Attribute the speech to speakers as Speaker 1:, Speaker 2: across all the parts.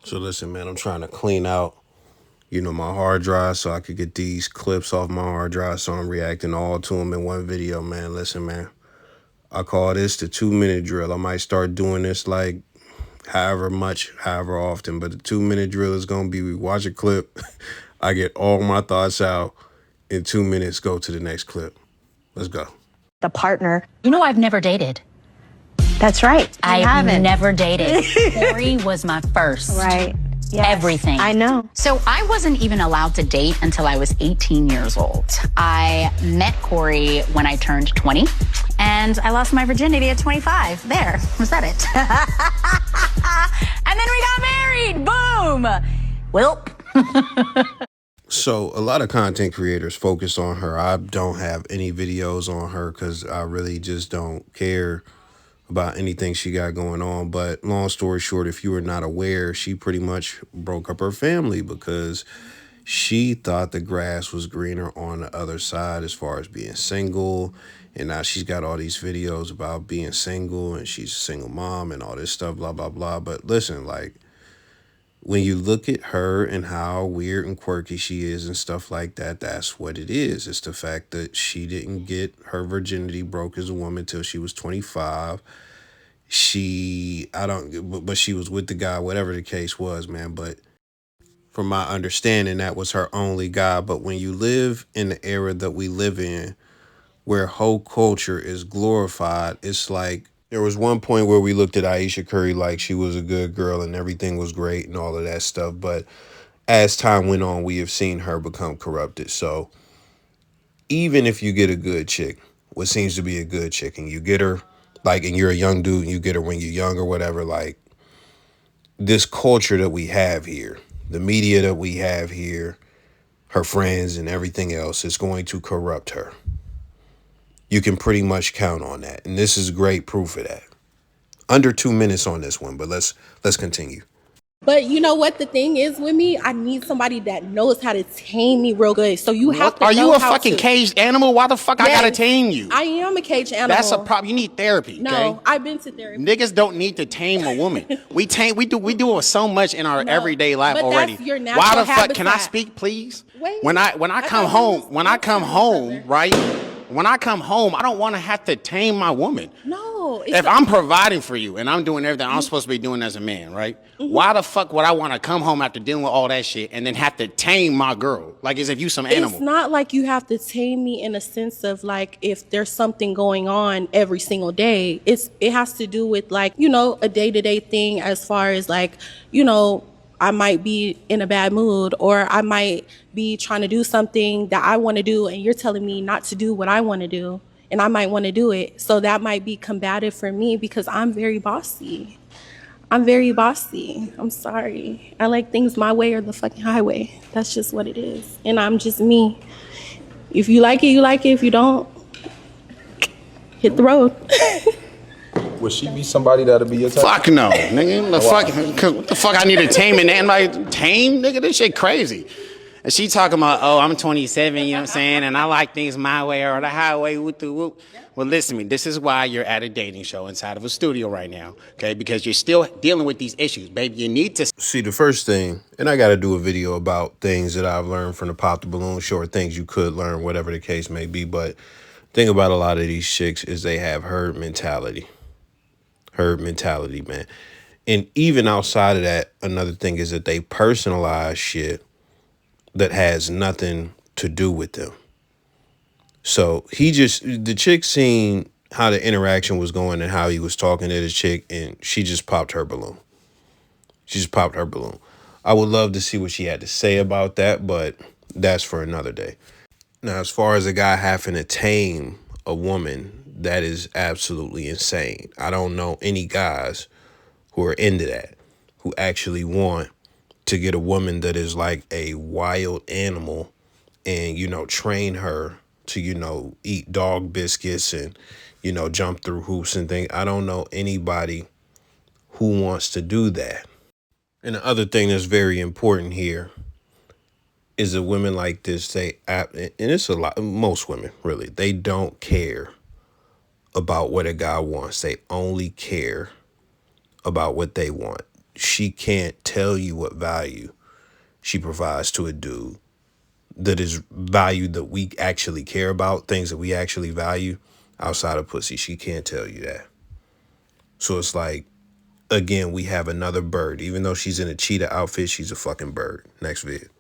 Speaker 1: So listen, man, I'm trying to clean out, my hard drive so I could get these clips off my hard drive. So I'm reacting all to them in one video, man. Listen, man, I call this the 2 minute drill. I might start doing this like however often, but the 2 minute drill is going to be we watch a clip. I get all my thoughts out in 2 minutes, go to the next clip. Let's go.
Speaker 2: The partner.
Speaker 3: I've never dated.
Speaker 2: That's right.
Speaker 3: I've never dated. Mowry was my first.
Speaker 2: Right. Yes.
Speaker 3: Everything.
Speaker 2: I know.
Speaker 3: So I wasn't even allowed to date until I was 18 years old. I met Corey when I turned 20, and I lost my virginity at 25. There, was that it? And then we got married. Boom. Welp.
Speaker 1: So a lot of content creators focus on her. I don't have any videos on her because I really just don't care about anything she got going on. But long story short, if you were not aware, she pretty much broke up her family because she thought the grass was greener on the other side as far as being single. And now she's got all these videos about being single and she's a single mom and all this stuff, blah, blah, blah. But listen, like, when you look at her and how weird and quirky she is and stuff like that, that's what it is. It's the fact that she didn't get her virginity broke as a woman till she was 25. But she was with the guy, whatever the case was, man. But from my understanding, that was her only guy. But when you live in the era that we live in, where whole culture is glorified, it's like, there was one point where we looked at Aisha Curry like she was a good girl and everything was great and all of that stuff. But as time went on, we have seen her become corrupted. So even if you get a good chick, what seems to be a good chick, and you get her, like, and you're a young dude and you get her when you're young or whatever, like, this culture that we have here, the media that we have here, her friends and everything else is going to corrupt her. You can pretty much count on that. And this is great proof of that. Under 2 minutes on this one, but let's continue.
Speaker 4: But you know what the thing is with me? I need somebody that knows how to tame me real good. So you have to
Speaker 5: Are
Speaker 4: know
Speaker 5: you a
Speaker 4: how
Speaker 5: fucking
Speaker 4: to.
Speaker 5: caged animal? Why the fuck I gotta tame you?
Speaker 4: I am a caged animal.
Speaker 5: That's a problem. You need therapy.
Speaker 4: No,
Speaker 5: okay?
Speaker 4: I've been to therapy.
Speaker 5: Niggas don't need to tame a woman. We do so much in our everyday life
Speaker 4: but
Speaker 5: already.
Speaker 4: That's your natural
Speaker 5: Why the fuck?
Speaker 4: habitat.
Speaker 5: Can I speak, please?
Speaker 4: Wait.
Speaker 5: When I come home, right? When I come home, I don't want to have to tame my woman.
Speaker 4: No.
Speaker 5: If I'm providing for you and I'm doing everything I'm supposed to be doing as a man, right? Why the fuck would I want to come home after dealing with all that shit and then have to tame my girl? Like as if you some animal.
Speaker 4: It's not like you have to tame me in a sense of like if there's something going on every single day. It has to do with like, a day-to-day thing as far as like, I might be in a bad mood or I might be trying to do something that I want to do and you're telling me not to do what I want to do and I might want to do it. So that might be combative for me because I'm very bossy. I'm sorry. I like things my way or the fucking highway. That's just what it is. And I'm just me. If you like it, you like it. If you don't, hit the road.
Speaker 6: Would she be somebody that'll be your type?
Speaker 5: Fuck no, nigga. What the fuck I need to tame and like tame, nigga? This shit crazy. And she talking about, oh, I'm 27, you know what I'm saying? And I like things my way or the highway, whoop the whoop. Well, listen to me. This is why you're at a dating show inside of a studio right now, okay? Because you're still dealing with these issues, baby. You need to
Speaker 1: See, the first thing, and I got to do a video about things that I've learned from the Pop the Balloon show, or things you could learn, whatever the case may be. But the thing about a lot of these chicks is they have herd mentality. Herd mentality, man. And even outside of that, another thing is that they personalize shit that has nothing to do with them. So the chick seen how the interaction was going and how he was talking to the chick, and she just popped her balloon. I would love to see what she had to say about that, but that's for another day. Now, as far as a guy having to tame a woman, that is absolutely insane. I don't know any guys who are into that, who actually want to get a woman that is like a wild animal and, train her to, eat dog biscuits and, jump through hoops and things. I don't know anybody who wants to do that. And the other thing that's very important here is that women like this, and it's a lot, most women really, they don't care about what a guy wants. They only care about what they want. she can't tell you what value she provides to a dude that is value that we actually care about, things that we actually value outside of pussy. She can't tell you that. So it's like, again, we have another bird. Even though she's in a cheetah outfit, she's a fucking bird. Next vid.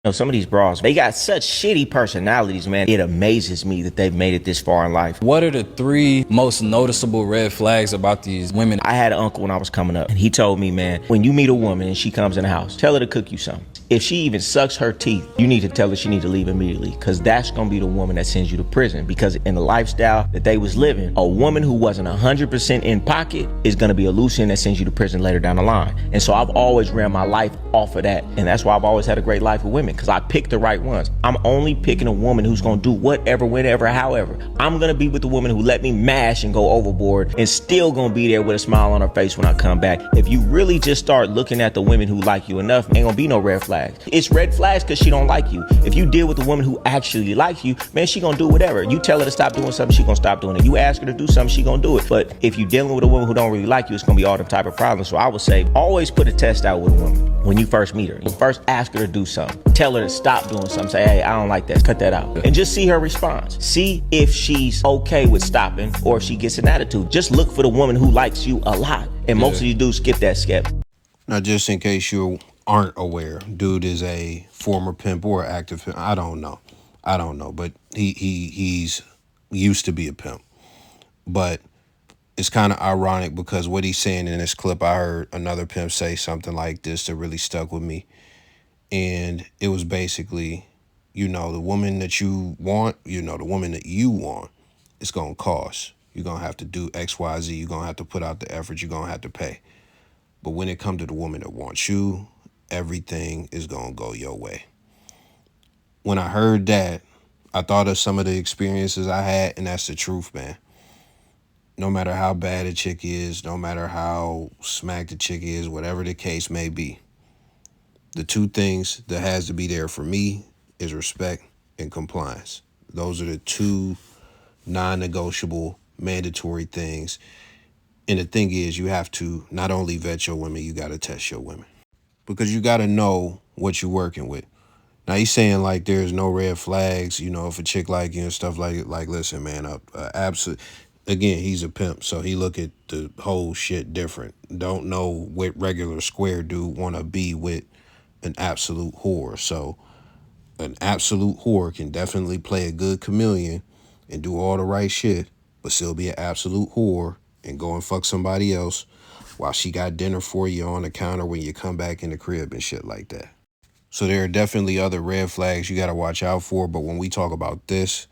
Speaker 7: Some of these bras, they got such shitty personalities, man. It amazes me that they've made it this far in life.
Speaker 8: What are the 3 most noticeable red flags about these women?
Speaker 7: I had an uncle when I was coming up, and he told me, man, when you meet a woman and she comes in the house, tell her to cook you something. If she even sucks her teeth, you need to tell her she need to leave immediately, because that's going to be the woman that sends you to prison. Because in the lifestyle that they was living, a woman who wasn't 100% in pocket is going to be a loose end that sends you to prison later down the line. And so I've always ran my life off of that. And that's why I've always had a great life with women, because I picked the right ones. I'm only picking a woman who's going to do whatever, whenever, however. I'm going to be with the woman who let me mash and go overboard and still going to be there with a smile on her face when I come back. If you really just start looking at the women who like you enough, ain't going to be no red flags. It's red flags because she don't like you. If you deal with a woman who actually likes you, man, she going to do whatever. You tell her to stop doing something, she going to stop doing it. You ask her to do something, she going to do it. But if you're dealing with a woman who don't really like you, it's going to be all them type of problems. So I would say always put a test out with a woman when you first meet her. You first ask her to do something. Tell her to stop doing something. Say, hey, I don't like that. Cut that out. And just see her response. See if she's okay with stopping or if she gets an attitude. Just look for the woman who likes you a lot. And most of you dudes skip that step.
Speaker 1: Now, just in case you aren't aware, dude is a former pimp or active pimp. I don't know, but he's used to be a pimp. But it's kind of ironic because what he's saying in this clip, I heard another pimp say something like this that really stuck with me. And it was basically, the woman that you want, the woman that you want, it's going to cost. You're going to have to do X, Y, Z. You're going to have to put out the effort. You're going to have to pay. But when it comes to the woman that wants you, everything is going to go your way. When I heard that, I thought of some of the experiences I had, and that's the truth, man. No matter how bad a chick is, no matter how smacked the chick is, whatever the case may be, the 2 things that has to be there for me is respect and compliance. Those are the 2 non-negotiable, mandatory things. And the thing is, you have to not only vet your women, you got to test your women. Because you got to know what you're working with. Now, he's saying, like, there's no red flags, if a chick like you and stuff like listen, man, absolutely. Again, he's a pimp, so he look at the whole shit different. Don't know what regular square dude want to be with an absolute whore. So an absolute whore can definitely play a good chameleon and do all the right shit, but still be an absolute whore and go and fuck somebody else while she got dinner for you on the counter when you come back in the crib and shit like that. So there are definitely other red flags you got to watch out for. But when we talk about this,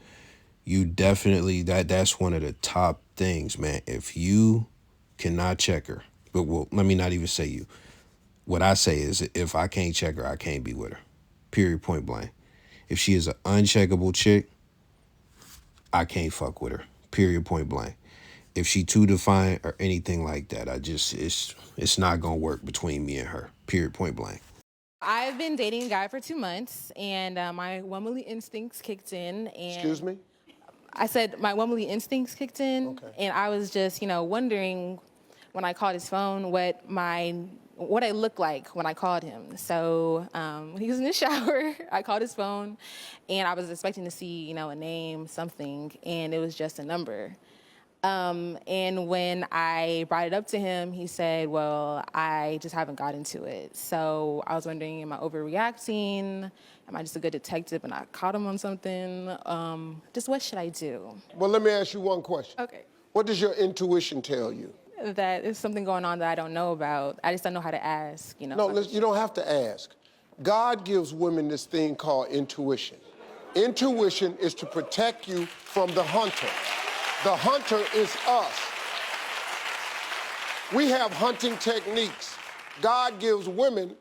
Speaker 1: you definitely, that's one of the top things, man. If you cannot check her, but let me not even say you. What I say is, if I can't check her, I can't be with her. Period, point blank. If she is an uncheckable chick, I can't fuck with her. Period, point blank. If she too defiant or anything like that, it's not going to work between me and her. Period, point blank.
Speaker 9: I've been dating a guy for 2 months, and my womanly instincts kicked in. And
Speaker 10: Excuse me?
Speaker 9: I said my womanly instincts kicked in, and I was just, wondering when I called his phone what I looked like when I called him. So when he was in the shower, I called his phone, and I was expecting to see, a name, something, and it was just a number. And when I brought it up to him, he said, well, I just haven't got into it. So I was wondering, am I overreacting? Am I just a good detective and I caught him on something? Just what should I do?
Speaker 10: Well, let me ask you one question.
Speaker 9: Okay.
Speaker 10: What does your intuition tell you?
Speaker 9: That there's something going on that I don't know about. I just don't know how to ask,
Speaker 10: No, you don't have to ask. God gives women this thing called intuition. Intuition is to protect you from the hunter. The hunter is us. We have hunting techniques. God gives women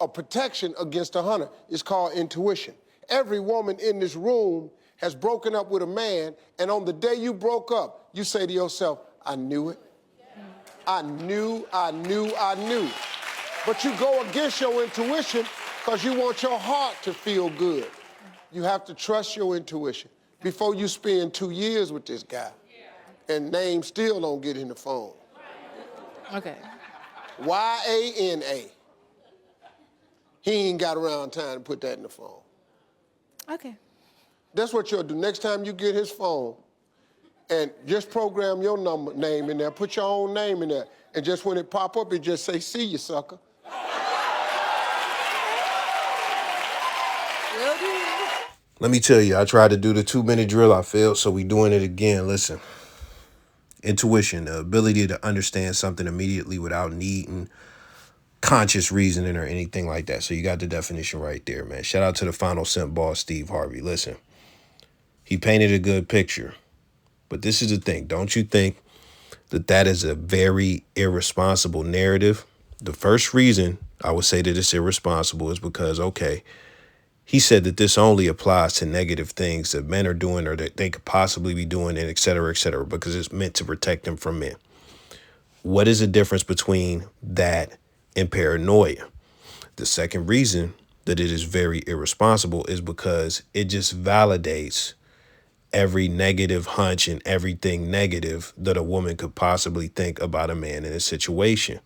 Speaker 10: a protection against a hunter. It's called intuition. Every woman in this room has broken up with a man, and on the day you broke up, you say to yourself, I knew it. I knew. But you go against your intuition because you want your heart to feel good. You have to trust your intuition before you spend 2 years with this guy and names still don't get in the phone.
Speaker 9: Okay.
Speaker 10: Y-A-N-A. He ain't got around time to put that in the phone.
Speaker 9: Okay.
Speaker 10: That's what you'll do. Next time you get his phone, and just program your name in there, put your own name in there, and just when it pop up, it just say, see you, sucker.
Speaker 1: Let me tell you, I tried to do the 2-minute drill. I failed, so we doing it again. Listen, intuition, the ability to understand something immediately without needing conscious reasoning or anything like that. So you got the definition right there, man. Shout out to the final cent boss, Steve Harvey. Listen, he painted a good picture. But this is the thing. Don't you think that that is a very irresponsible narrative? The first reason I would say that it's irresponsible is because, okay, he said that this only applies to negative things that men are doing or that they could possibly be doing, and et cetera, because it's meant to protect them from men. What is the difference between that and paranoia? The second reason that it is very irresponsible is because it just validates every negative hunch and everything negative that a woman could possibly think about a man in a situation.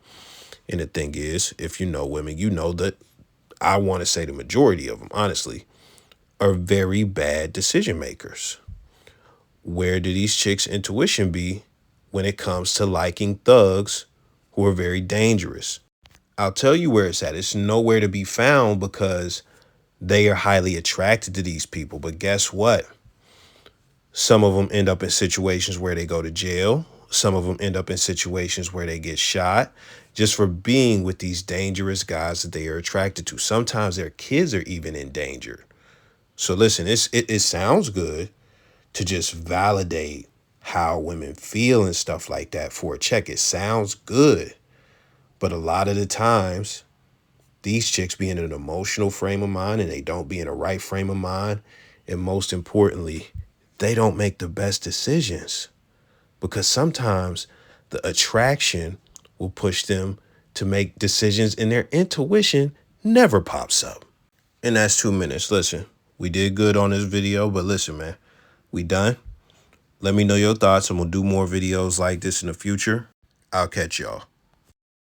Speaker 1: And the thing is, if you know women, you know that I want to say the majority of them, honestly, are very bad decision makers. Where do these chicks' intuition be when it comes to liking thugs who are very dangerous? I'll tell you where it's at. It's nowhere to be found because they are highly attracted to these people. But guess what? Some of them end up in situations where they go to jail. Some of them end up in situations where they get shot just for being with these dangerous guys that they are attracted to. Sometimes their kids are even endangered. So listen, it sounds good to just validate how women feel and stuff like that for a check. It sounds good. But a lot of the times, these chicks be in an emotional frame of mind and they don't be in a right frame of mind. And most importantly, they don't make the best decisions because sometimes the attraction will push them to make decisions and their intuition never pops up. And that's 2 minutes. Listen, we did good on this video, but listen, man, we done. Let me know your thoughts and we'll do more videos like this in the future. I'll catch y'all.